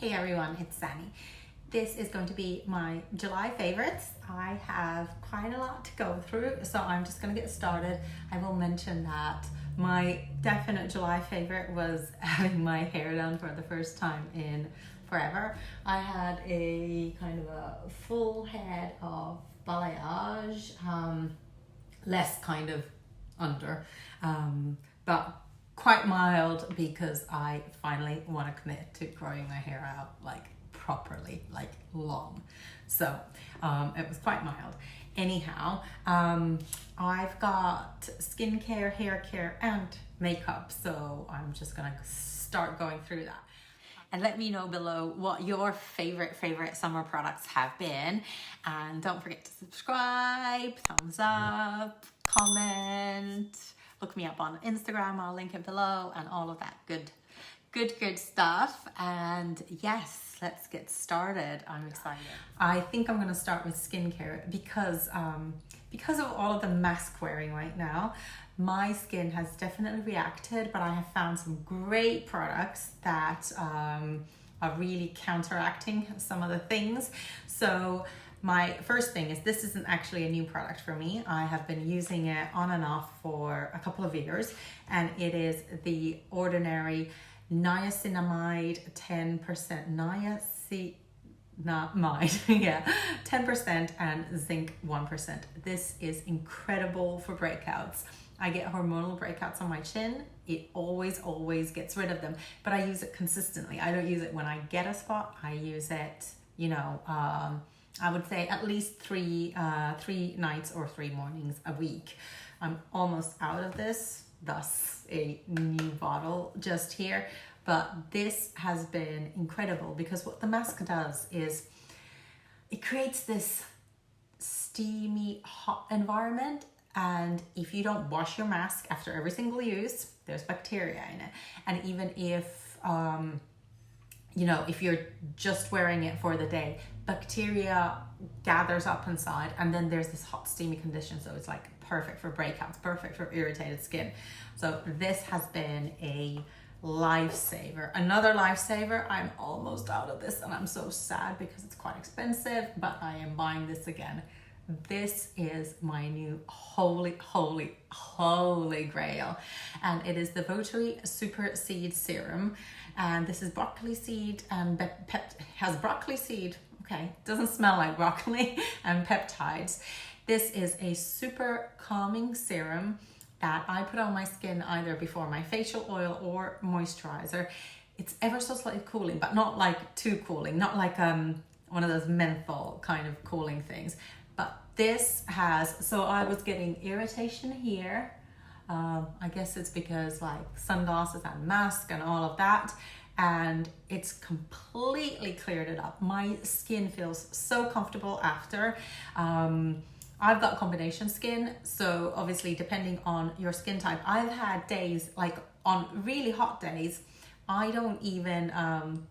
Hey everyone, it's Zanny. This is going to be my July favorites. I have quite a lot to go through, so I'm just going to get started. I will mention that my definite July favorite was having my hair done for the first time in forever. I had a kind of a full head of balayage, less kind of under, but quite mild because I finally want to commit to growing my hair out like properly, like long. So it was quite mild. Anyhow, I've got skincare, hair care, and makeup, so I'm just gonna start going through that. And let me know below what your favorite summer products have been. And don't forget to subscribe, thumbs up, comment, look me up on Instagram, I'll link it below, and all of that good stuff. And yes, let's get started. I'm excited. I think I'm gonna start with skincare because of all of the mask wearing right now, my skin has definitely reacted, but I have found some great products that are really counteracting some of the things. So my first thing is, this isn't actually a new product for me. I have been using it on and off for a couple of years, and it is the Ordinary Niacinamide 10%. Yeah, 10% and Zinc 1%. This is incredible for breakouts. I get hormonal breakouts on my chin. It always gets rid of them, but I use it consistently. I don't use it when I get a spot. I use it, I would say at least three nights or 3 mornings a week. I'm almost out of this, thus a new bottle just here. But this has been incredible because what the mask does is it creates this steamy, hot environment. And if you don't wash your mask after every single use, there's bacteria in it. And even if, if you're just wearing it for the day, bacteria gathers up inside, and then there's this hot, steamy condition. So it's like perfect for breakouts, perfect for irritated skin. So this has been a lifesaver. Another lifesaver. I'm almost out of this and I'm so sad because it's quite expensive, but I am buying this again. This is my new holy grail, and it is the Votary Super Seed Serum, and this is broccoli seed and has broccoli seed. Okay, doesn't smell like broccoli, and peptides. This is a super calming serum that I put on my skin either before my facial oil or moisturizer. It's ever so slightly cooling, but not like too cooling, not like one of those menthol kind of cooling things. But this has, so I was getting irritation here. I guess it's because like sunglasses and mask and all of that. And it's completely cleared it up. My skin feels so comfortable after. I've got combination skin, so obviously depending on your skin type, I've had days, like on really hot days, I don't even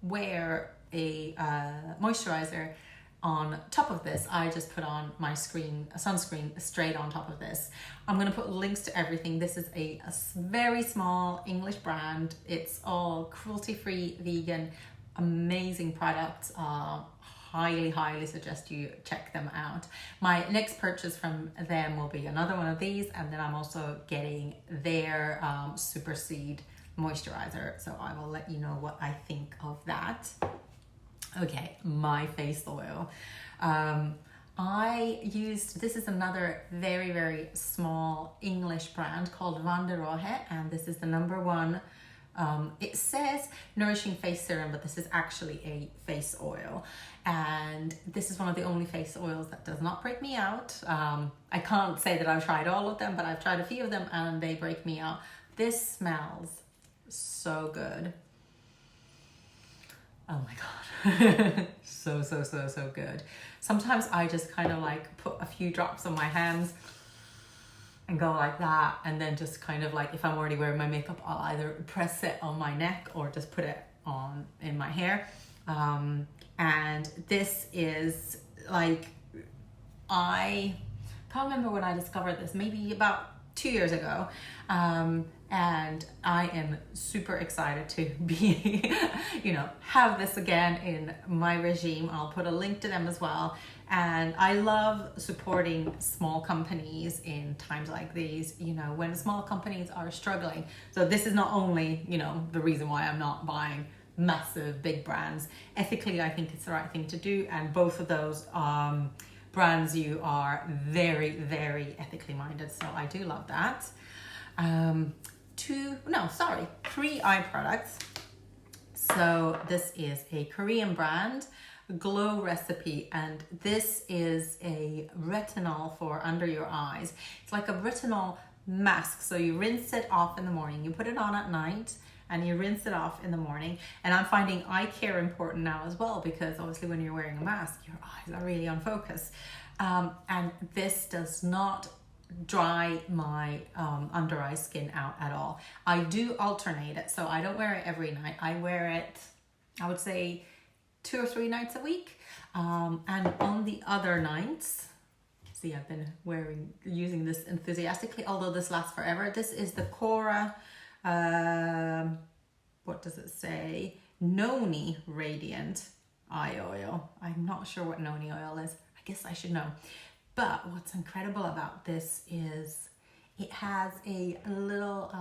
wear a moisturizer on top of this. I just put on my sunscreen straight on top of this. I'm going to put links to everything. This is a very small English brand. It's all cruelty-free, vegan, amazing products. Highly suggest you check them out. My next purchase from them will be another one of these, and then I'm also getting their Super Seed moisturizer, so I will let you know what I think of that. Okay, my face oil. This is another very small English brand called Vanderohe, and this is the #1. It says nourishing face serum, but this is actually a face oil, and this is one of the only face oils that does not break me out. I can't say that I've tried all of them, but I've tried a few of them and they break me out. This smells so good. Oh my god. so good. Sometimes I just kind of like put a few drops on my hands and go like that, and then just kind of like, if I'm already wearing my makeup, I'll either press it on my neck or just put it on in my hair. And this is like, I can't remember when I discovered this, maybe about 2 years ago, and I am super excited to be, have this again in my regime. I'll put a link to them as well. And I love supporting small companies in times like these, when small companies are struggling. So this is not only, the reason why I'm not buying massive big brands. Ethically, I think it's the right thing to do. And both of those brands, you are very, very ethically minded. So I do love that. 3 eye products. So this is a Korean brand, Glow Recipe, and this is a retinol for under your eyes. It's like a retinol mask. So you rinse it off in the morning, you put it on at night, and you rinse it off in the morning. And I'm finding eye care important now as well, because obviously when you're wearing a mask, your eyes are really on focus. And this does not dry my under eye skin out at all. I do alternate it, so I don't wear it every night. I wear it, I would say, 2 or 3 nights a week. And on the other nights, see, I've been using this enthusiastically, although this lasts forever. This is the Kora, what does it say? Noni Radiant Eye Oil. I'm not sure what Noni oil is. I guess I should know. But what's incredible about this is it has a little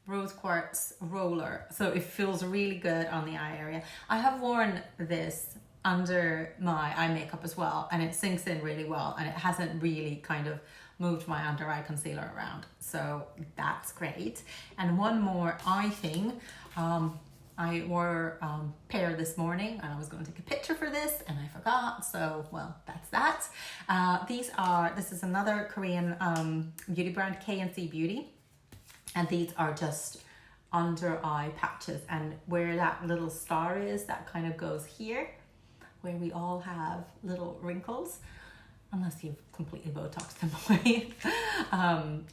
rose quartz roller, so it feels really good on the eye area. I have worn this under my eye makeup as well, and it sinks in really well, and it hasn't really kind of moved my under eye concealer around, so that's great. And one more eye thing, I wore pear this morning, and I was going to take a picture for this and I forgot, so well, that's that. This is another Korean beauty brand, KNC Beauty, and these are just under eye patches, and where that little star is, that kind of goes here, where we all have little wrinkles, unless you've completely Botoxed them away.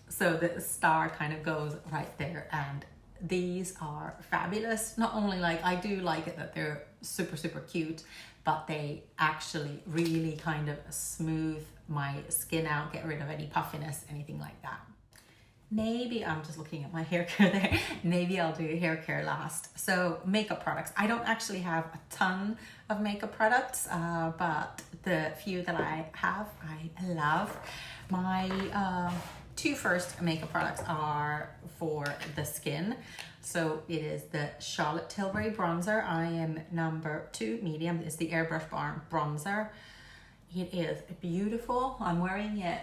So the star kind of goes right there, and these are fabulous. Not only I do like it that they're super, super cute, but they actually really kind of smooth my skin out, get rid of any puffiness, anything like that. Maybe, I'm just looking at my hair care there, maybe I'll do hair care last. So makeup products. I don't actually have a ton of makeup products, but the few that I have, I love. My 2 first makeup products are for the skin. So it is the Charlotte Tilbury bronzer. I am number 2 medium. It's the Airbrush bronzer. It is beautiful. I'm wearing it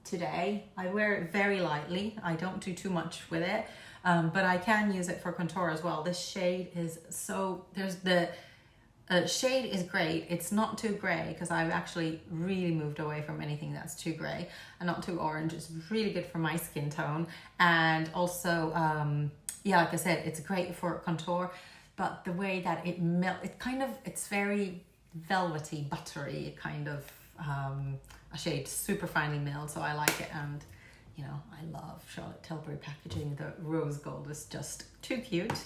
today. I wear it very lightly. I don't do too much with it, but I can use it for contour as well. This shade is shade is great. It's not too gray, because I've actually really moved away from anything that's too gray, and not too orange. It's really good for my skin tone. And also, like I said, it's great for contour, but the way that it melts, it's very velvety, buttery kind of a shade, super finely milled, so I like it. And I love Charlotte Tilbury packaging. The rose gold is just too cute.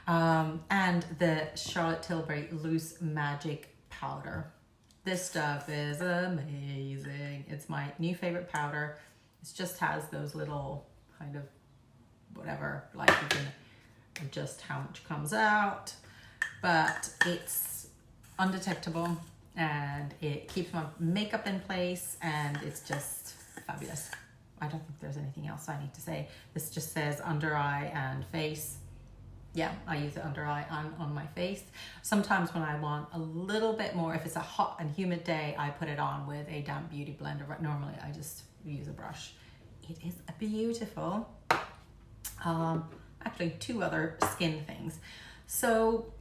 And the Charlotte Tilbury Loose Magic Powder. This stuff is amazing. It's my new favorite powder. It just has those little kind of whatever, you can adjust how much comes out, but it's undetectable, and it keeps my makeup in place, and it's just fabulous. I don't think there's anything else I need to say. This just says under eye and face. Yeah, I use it under eye and on my face. Sometimes when I want a little bit more, if it's a hot and humid day, I put it on with a damp beauty blender, but normally I just use a brush. It is beautiful. Actually 2 other skin things. So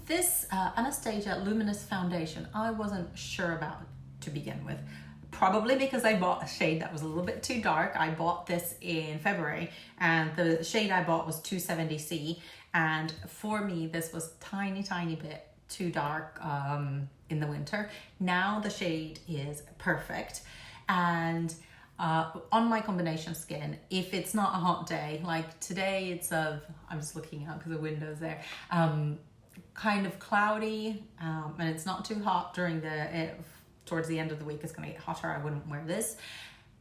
this Anastasia Luminous foundation, I wasn't sure about to begin with. Probably because I bought a shade that was a little bit too dark. I bought this in February, and the shade I bought was 270C, and for me this was tiny bit too dark in the winter. Now the shade is perfect, and on my combination skin, if it's not a hot day, like today it's I'm just looking out because the window's there, kind of cloudy, and it's not too hot during towards the end of the week. It's going to get hotter. I wouldn't wear this.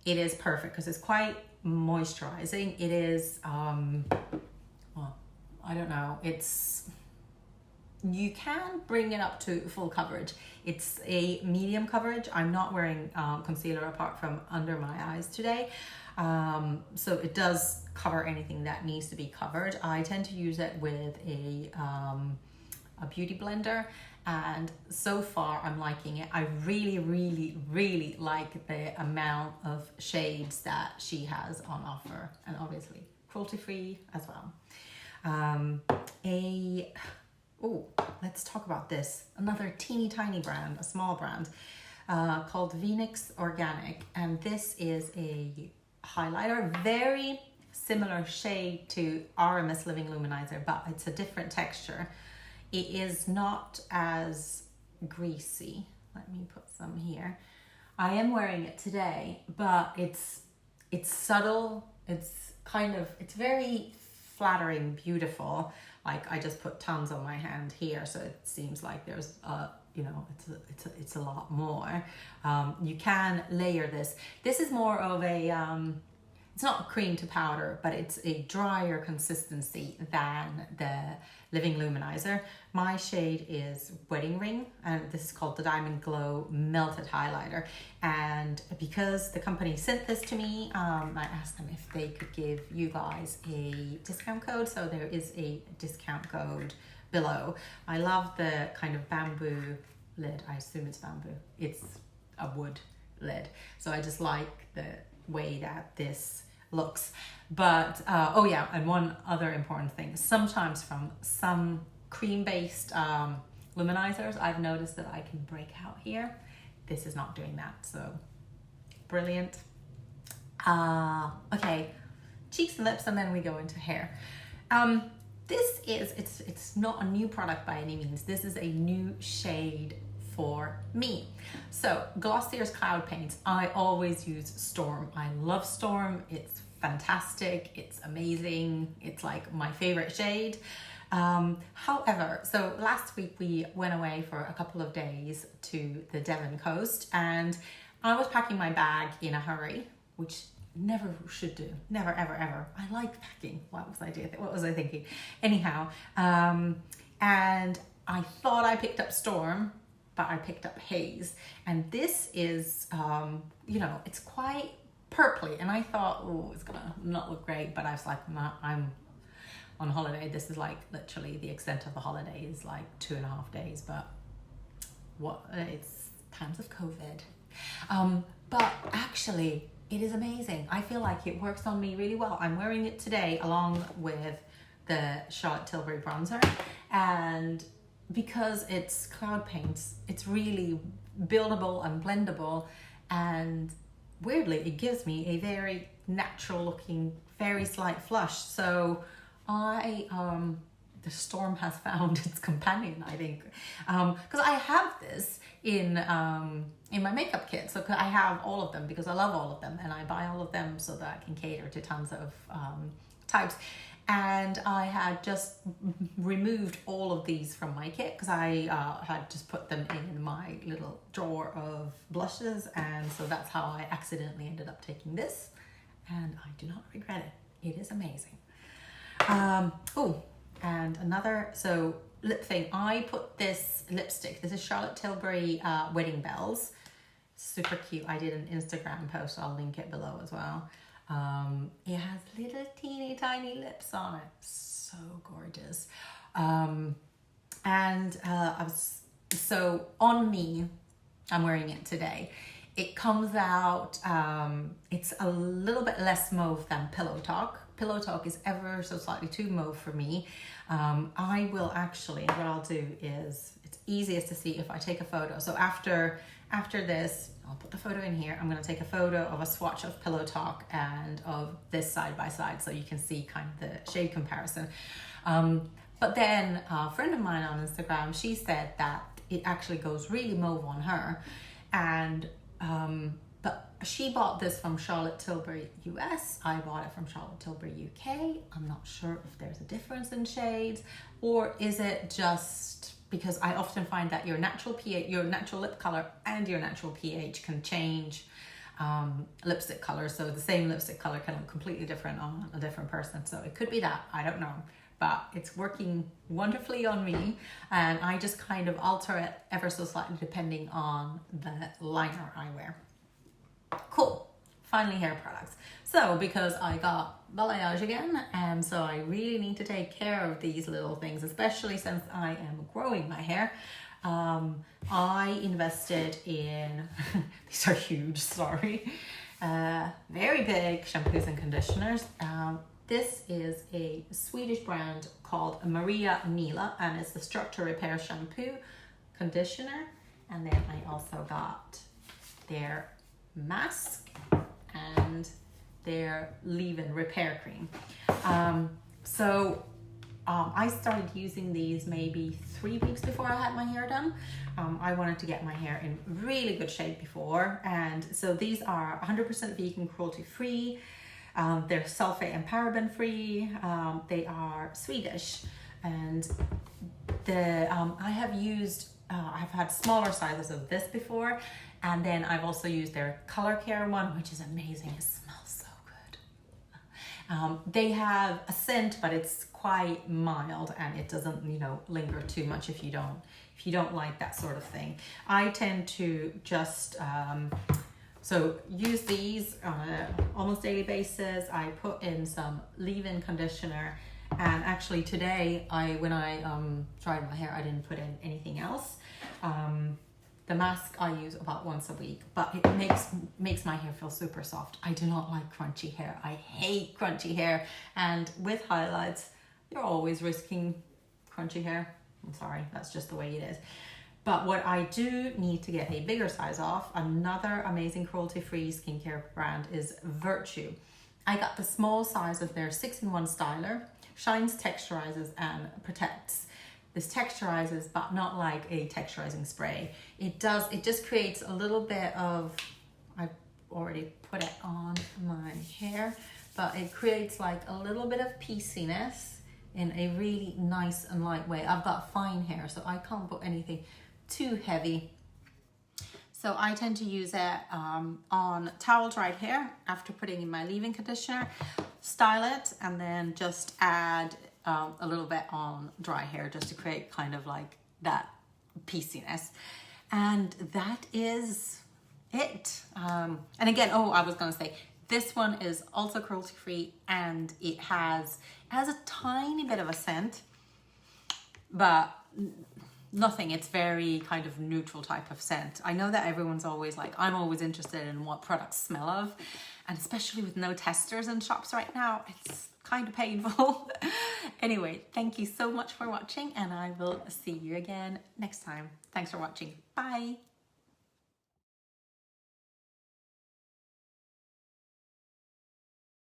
It is perfect because it's quite moisturizing. It is, well, I don't know, you can bring it up to full coverage. It's a medium coverage. I'm not wearing concealer apart from under my eyes today. So it does cover anything that needs to be covered. I tend to use it with a beauty blender, and so far I'm liking it. I really like the amount of shades that she has on offer, and obviously cruelty free as well. Let's talk about this. Another teeny tiny brand, a small brand, called Venics Organic, and this is a highlighter, very similar shade to RMS Living Luminizer, but it's a different texture. It is not as greasy. Let me put some here. I am wearing it today, but it's subtle. It's very flattering, beautiful. Like, I just put tons on my hand here, so it seems like there's it's a lot more. You can layer this. This is more of a it's not cream to powder, but it's a drier consistency than the Living Luminizer. My shade is Wedding Ring, and this is called the Diamond Glow Melted Highlighter. And because the company sent this to me, I asked them if they could give you guys a discount code. So there is a discount code below. I love the kind of bamboo lid. I assume it's bamboo. It's a wood lid. So I just like the way that this looks. But and one other important thing, sometimes from some cream-based luminizers, I've noticed that I can break out here. This is not doing that, so brilliant. Okay, cheeks and lips, and then we go into hair. This is, it's not a new product by any means. This is a new shade for me. So Glossier's Cloud Paints, I always use Storm. I love Storm. It's fantastic. It's amazing. It's like my favorite shade. However, so last week we went away for a couple of days to the Devon coast, and I was packing my bag in a hurry, which never should do. Never, ever, ever. I like packing. What was I thinking? Anyhow, and I thought I picked up Storm, but I picked up Haze, and this is, it's quite purpley, and I thought, oh, it's gonna not look great, but I was like, nah, I'm on holiday. This is like literally the extent of the holiday is like 2.5 days, but it's times of COVID. But actually, it is amazing. I feel like it works on me really well. I'm wearing it today along with the Charlotte Tilbury bronzer, and because it's Cloud Paints, it's really buildable and blendable, and weirdly, it gives me a very natural looking, very slight flush. So the Storm has found its companion, I think, because I have this in my makeup kit. So I have all of them because I love all of them, and I buy all of them so that I can cater to tons of types. And I had just removed all of these from my kit because I had just put them in my little drawer of blushes, and so that's how I accidentally ended up taking this, and I do not regret it. It is amazing. And another, so lip thing, I put this lipstick, this is Charlotte Tilbury Wedding Bells, super cute. I did an Instagram post, I'll link it below as well. It has little teeny tiny lips on it, so gorgeous. So on me, I'm wearing it today. It comes out, it's a little bit less mauve than Pillow Talk. Pillow Talk is ever so slightly too mauve for me. I will actually, what I'll do is, it's easiest to see if I take a photo. So after this, I'll put the photo in here. I'm going to take a photo of a swatch of Pillow Talk and of this side by side, so you can see kind of the shade comparison. But then a friend of mine on Instagram, she said that it actually goes really mauve on her, and but she bought this from Charlotte Tilbury US. I bought it from Charlotte Tilbury UK. I'm not sure if there's a difference in shades, or is it just because I often find that your natural pH, your natural lip color and your natural pH can change lipstick color. So the same lipstick color can look completely different on a different person. So it could be that, I don't know. But it's working wonderfully on me, and I just kind of alter it ever so slightly depending on the liner I wear. Cool. Finally, hair products. So because I got balayage again, and so I really need to take care of these little things, especially since I am growing my hair. I invested in, these are huge, sorry, very big shampoos and conditioners. This is a Swedish brand called Nila, and it's the Structure Repair Shampoo Conditioner. And then I also got their mask and their leave-in repair cream. I started using these maybe 3 weeks before I had my hair done. I wanted to get my hair in really good shape before, and so these are 100% vegan, cruelty-free. They're sulfate and paraben free. They are Swedish, and I've had smaller sizes of this before, and then I've also used their color care one, which is amazing. It smells so good. They have a scent, but it's quite mild, and it doesn't, linger too much if you don't like that sort of thing. I tend to just use these on an almost daily basis. I put in some leave-in conditioner, and actually today when I dried my hair, I didn't put in anything else. The mask I use about once a week, but it makes my hair feel super soft. I do not like crunchy hair. I hate crunchy hair, and with highlights, you're always risking crunchy hair. I'm sorry, that's just the way it is. But what I do need to get a bigger size of, another amazing cruelty-free skincare brand, is Virtue. I got the small size of their 6-in-1 styler. Shines, texturizes, and protects. This texturizes, but not like a texturizing spray. It just creates a little bit of, I've already put it on my hair, but it creates like a little bit of pieciness in a really nice and light way. I've got fine hair, so I can't put anything too heavy. So I tend to use it on towel dried hair after putting in my leave-in conditioner, style it, and then just add a little bit on dry hair just to create kind of like that pieciness. And that is it. And again, I was gonna say, this one is also cruelty-free, and it has a tiny bit of a scent, but nothing. It's very kind of neutral type of scent. I know that everyone's always like, I'm always interested in what products smell of, and especially with no testers in shops right now, it's kind of painful. Anyway, thank you so much for watching, and I will see you again next time. Thanks for watching. Bye.